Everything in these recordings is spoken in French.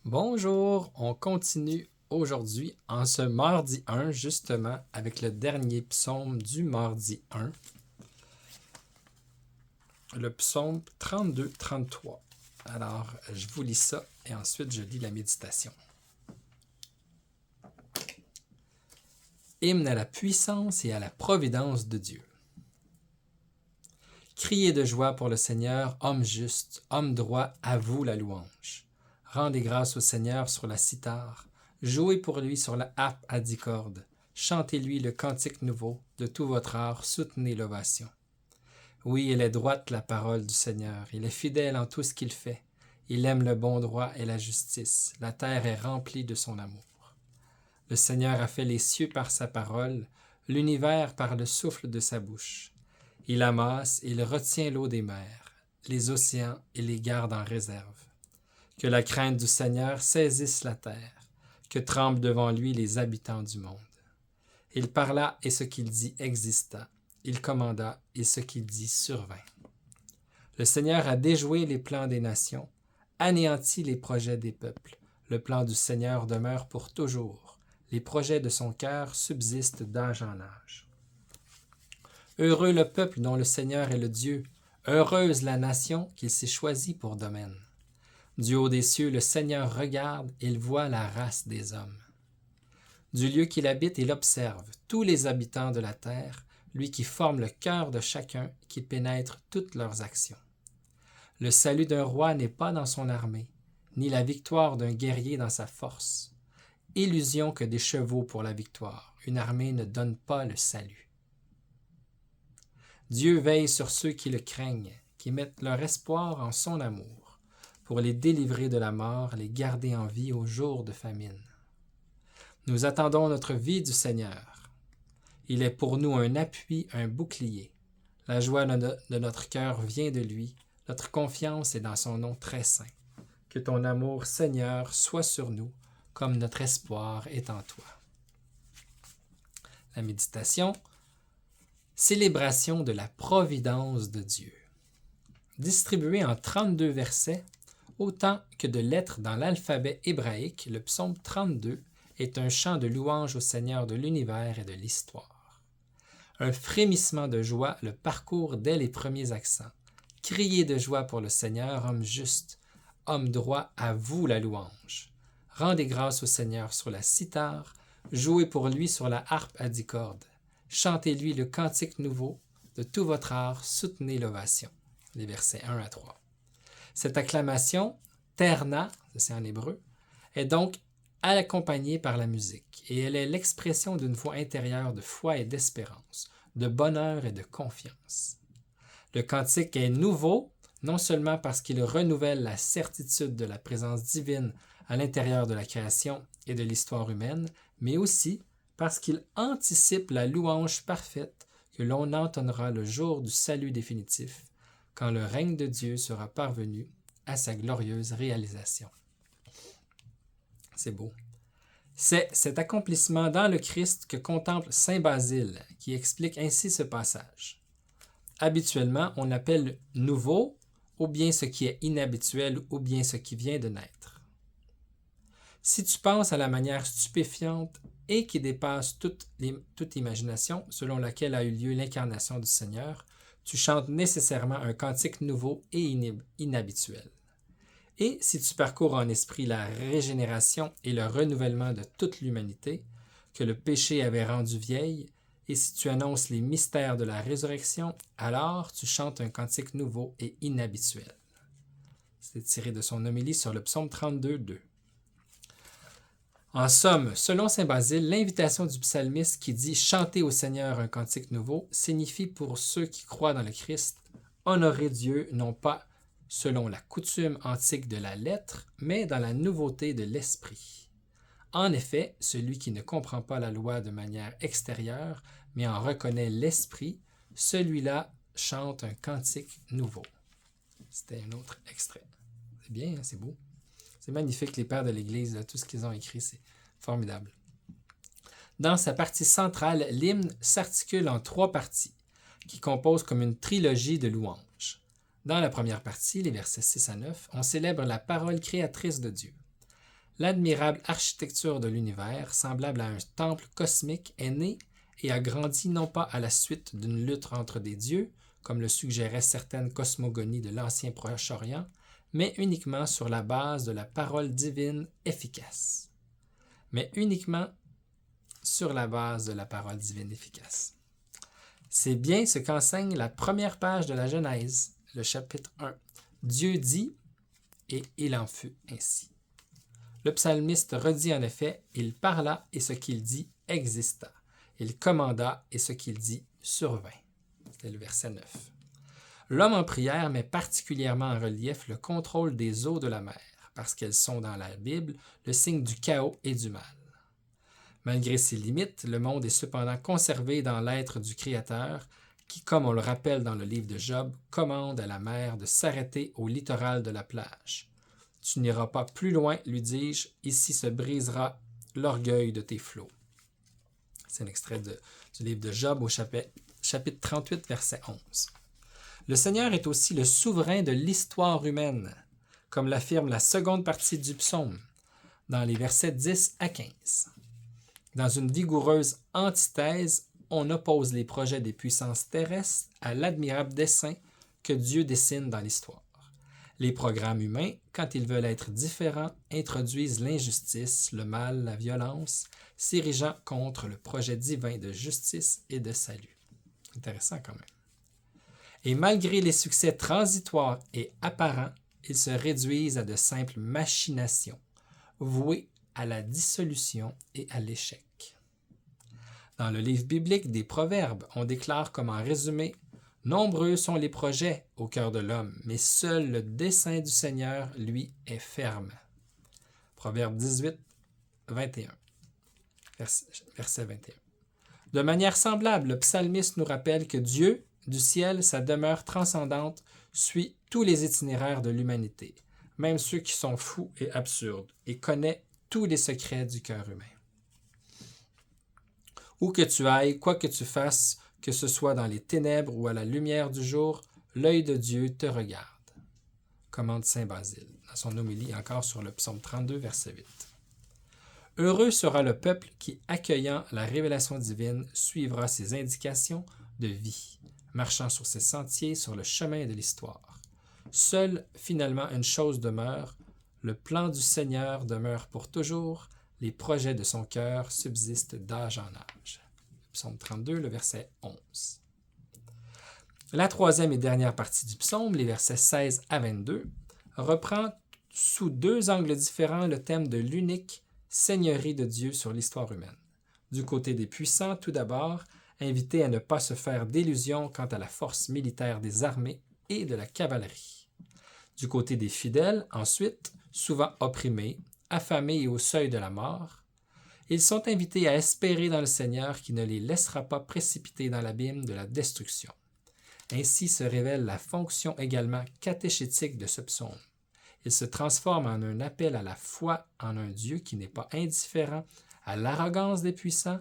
Bonjour, on continue aujourd'hui en ce mardi 1, justement, avec le dernier psaume du mardi 1, le psaume 32-33. Alors, je vous lis ça et ensuite je lis la méditation. Hymne à la puissance et à la providence de Dieu. Criez de joie pour le Seigneur, homme juste, homme droit, à vous la louange. Rendez grâce au Seigneur sur la cithare, jouez pour lui sur la harpe à 10 cordes, chantez-lui le cantique nouveau, de tout votre art soutenez l'ovation. Oui, elle est droite la parole du Seigneur, il est fidèle en tout ce qu'il fait, il aime le bon droit et la justice, la terre est remplie de son amour. Le Seigneur a fait les cieux par sa parole, l'univers par le souffle de sa bouche. Il amasse et il retient l'eau des mers, les océans et les garde en réserve. Que la crainte du Seigneur saisisse la terre, que tremblent devant lui les habitants du monde. Il parla et ce qu'il dit exista, il commanda et ce qu'il dit survint. Le Seigneur a déjoué les plans des nations, anéanti les projets des peuples. Le plan du Seigneur demeure pour toujours, les projets de son cœur subsistent d'âge en âge. Heureux le peuple dont le Seigneur est le Dieu, heureuse la nation qu'il s'est choisie pour domaine. Du haut des cieux, le Seigneur regarde, il voit la race des hommes. Du lieu qu'il habite, il observe tous les habitants de la terre, lui qui forme le cœur de chacun, qui pénètre toutes leurs actions. Le salut d'un roi n'est pas dans son armée, ni la victoire d'un guerrier dans sa force. Illusion que des chevaux pour la victoire, une armée ne donne pas le salut. Dieu veille sur ceux qui le craignent, qui mettent leur espoir en son amour, pour les délivrer de la mort, les garder en vie au jour de famine. Nous attendons notre vie du Seigneur. Il est pour nous un appui, un bouclier. La joie de notre cœur vient de lui, notre confiance est dans son nom très saint. Que ton amour, Seigneur, soit sur nous, comme notre espoir est en toi. La méditation, célébration de la providence de Dieu. Distribué en 32 versets, autant que de lettres dans l'alphabet hébraïque, le psaume 32 est un chant de louange au Seigneur de l'univers et de l'histoire. Un frémissement de joie le parcourt dès les premiers accents. Criez de joie pour le Seigneur, homme juste, homme droit, à vous la louange. Rendez grâce au Seigneur sur la cithare, jouez pour lui sur la harpe à 10 cordes. Chantez-lui le cantique nouveau, de tout votre art soutenez l'ovation. Les versets 1 à 3. Cette acclamation, terna, c'est en hébreu, est donc accompagnée par la musique, et elle est l'expression d'une voix intérieure de foi et d'espérance, de bonheur et de confiance. Le cantique est nouveau, non seulement parce qu'il renouvelle la certitude de la présence divine à l'intérieur de la création et de l'histoire humaine, mais aussi parce qu'il anticipe la louange parfaite que l'on entonnera le jour du salut définitif, quand le règne de Dieu sera parvenu à sa glorieuse réalisation. C'est beau. C'est cet accomplissement dans le Christ que contemple saint Basile, qui explique ainsi ce passage. Habituellement, on appelle nouveau ou bien ce qui est inhabituel ou bien ce qui vient de naître. Si tu penses à la manière stupéfiante et qui dépasse toute imagination selon laquelle a eu lieu l'incarnation du Seigneur, tu chantes nécessairement un cantique nouveau et inhabituel. Et si tu parcours en esprit la régénération et le renouvellement de toute l'humanité, que le péché avait rendue vieille, et si tu annonces les mystères de la résurrection, alors tu chantes un cantique nouveau et inhabituel. C'est tiré de son homélie sur le psaume 32, 2. En somme, selon saint Basile, l'invitation du psalmiste qui dit « Chantez au Seigneur un cantique nouveau » signifie pour ceux qui croient dans le Christ, honorer Dieu non pas selon la coutume antique de la lettre, mais dans la nouveauté de l'esprit. En effet, celui qui ne comprend pas la loi de manière extérieure, mais en reconnaît l'esprit, celui-là chante un cantique nouveau. C'était un autre extrait. C'est bien, hein? C'est beau. C'est magnifique, les pères de l'Église, là, tout ce qu'ils ont écrit, c'est formidable. Dans sa partie centrale, l'hymne s'articule en 3 parties, qui composent comme une trilogie de louanges. Dans la première partie, les versets 6 à 9, on célèbre la parole créatrice de Dieu. L'admirable architecture de l'univers, semblable à un temple cosmique, est née et a grandi non pas à la suite d'une lutte entre des dieux, comme le suggéraient certaines cosmogonies de l'ancien Proche-Orient, mais uniquement sur la base de la parole divine efficace. C'est bien ce qu'enseigne la première page de la Genèse, le chapitre 1. Dieu dit, et il en fut ainsi. Le psalmiste redit en effet, il parla et ce qu'il dit exista. Il commanda et ce qu'il dit survint. C'était le verset 9. L'homme en prière met particulièrement en relief le contrôle des eaux de la mer, parce qu'elles sont dans la Bible le signe du chaos et du mal. Malgré ses limites, le monde est cependant conservé dans l'être du Créateur, qui, comme on le rappelle dans le livre de Job, commande à la mer de s'arrêter au littoral de la plage. Tu n'iras pas plus loin, lui dis-je, ici se brisera l'orgueil de tes flots. C'est un extrait du livre de Job au chapitre 38, verset 11. Le Seigneur est aussi le souverain de l'histoire humaine, comme l'affirme la seconde partie du psaume, dans les versets 10 à 15. Dans une vigoureuse antithèse, on oppose les projets des puissances terrestres à l'admirable dessein que Dieu dessine dans l'histoire. Les programmes humains, quand ils veulent être différents, introduisent l'injustice, le mal, la violence, s'érigeant contre le projet divin de justice et de salut. Intéressant quand même. Et malgré les succès transitoires et apparents, ils se réduisent à de simples machinations, vouées à la dissolution et à l'échec. Dans le livre biblique des Proverbes, on déclare comme en résumé « Nombreux sont les projets au cœur de l'homme, mais seul le dessein du Seigneur, lui, est ferme. » Proverbe 18, 21. Verset 21. De manière semblable, le psalmiste nous rappelle que Dieu, du ciel, sa demeure transcendante, suit tous les itinéraires de l'humanité, même ceux qui sont fous et absurdes, et connaît tous les secrets du cœur humain. Où que tu ailles, quoi que tu fasses, que ce soit dans les ténèbres ou à la lumière du jour, l'œil de Dieu te regarde. Commande saint Basile, dans son homélie encore sur le psaume 32, verset 8. Heureux sera le peuple qui, accueillant la révélation divine, suivra ses indications de vie, marchant sur ses sentiers sur le chemin de l'histoire. Seule, finalement, une chose demeure, le plan du Seigneur demeure pour toujours, les projets de son cœur subsistent d'âge en âge. Psaume 32, le verset 11. La troisième et dernière partie du psaume, les versets 16 à 22, reprend sous deux angles différents le thème de l'unique seigneurie de Dieu sur l'histoire humaine. Du côté des puissants, tout d'abord, invités à ne pas se faire d'illusions quant à la force militaire des armées et de la cavalerie. Du côté des fidèles, ensuite, souvent opprimés, affamés et au seuil de la mort, ils sont invités à espérer dans le Seigneur qui ne les laissera pas précipiter dans l'abîme de la destruction. Ainsi se révèle la fonction également catéchétique de ce psaume. Il se transforme en un appel à la foi en un Dieu qui n'est pas indifférent à l'arrogance des puissants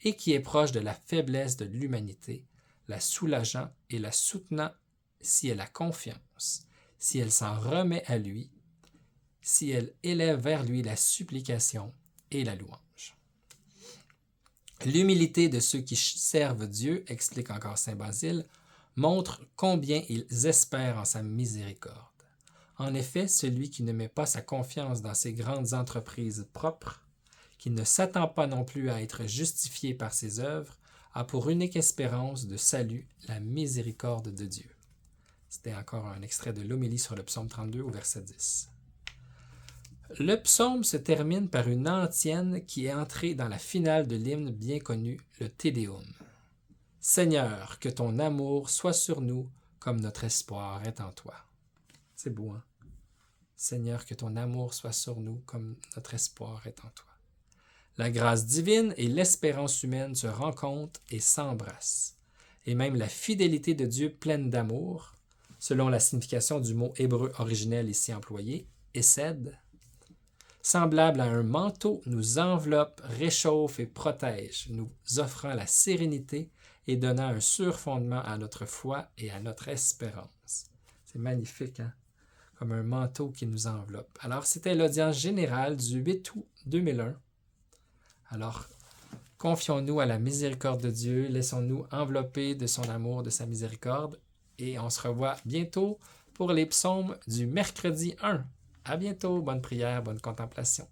et qui est proche de la faiblesse de l'humanité, la soulageant et la soutenant si elle a confiance, si elle s'en remet à lui, si elle élève vers lui la supplication et la louange. L'humilité de ceux qui servent Dieu, explique encore saint Basile, montre combien ils espèrent en sa miséricorde. En effet, celui qui ne met pas sa confiance dans ses grandes entreprises propres, qui ne s'attend pas non plus à être justifié par ses œuvres, a pour unique espérance de salut la miséricorde de Dieu. C'était encore un extrait de l'homélie sur le psaume 32 au verset 10. Le psaume se termine par une antienne qui est entrée dans la finale de l'hymne bien connu, le Te Deum. Seigneur, que ton amour soit sur nous comme notre espoir est en toi. C'est beau, hein? Seigneur, que ton amour soit sur nous comme notre espoir est en toi. La grâce divine et l'espérance humaine se rencontrent et s'embrassent. Et même la fidélité de Dieu pleine d'amour, selon la signification du mot hébreu originel ici employé, Hesed, semblable à un manteau, nous enveloppe, réchauffe et protège, nous offrant la sérénité et donnant un sûr fondement à notre foi et à notre espérance. C'est magnifique, hein? comme un manteau qui nous enveloppe. Alors, c'était l'audience générale du 8 août 2001. Alors, confions-nous à la miséricorde de Dieu, laissons-nous envelopper de son amour, de sa miséricorde, et on se revoit bientôt pour les psaumes du mercredi 1. À bientôt, bonne prière, bonne contemplation.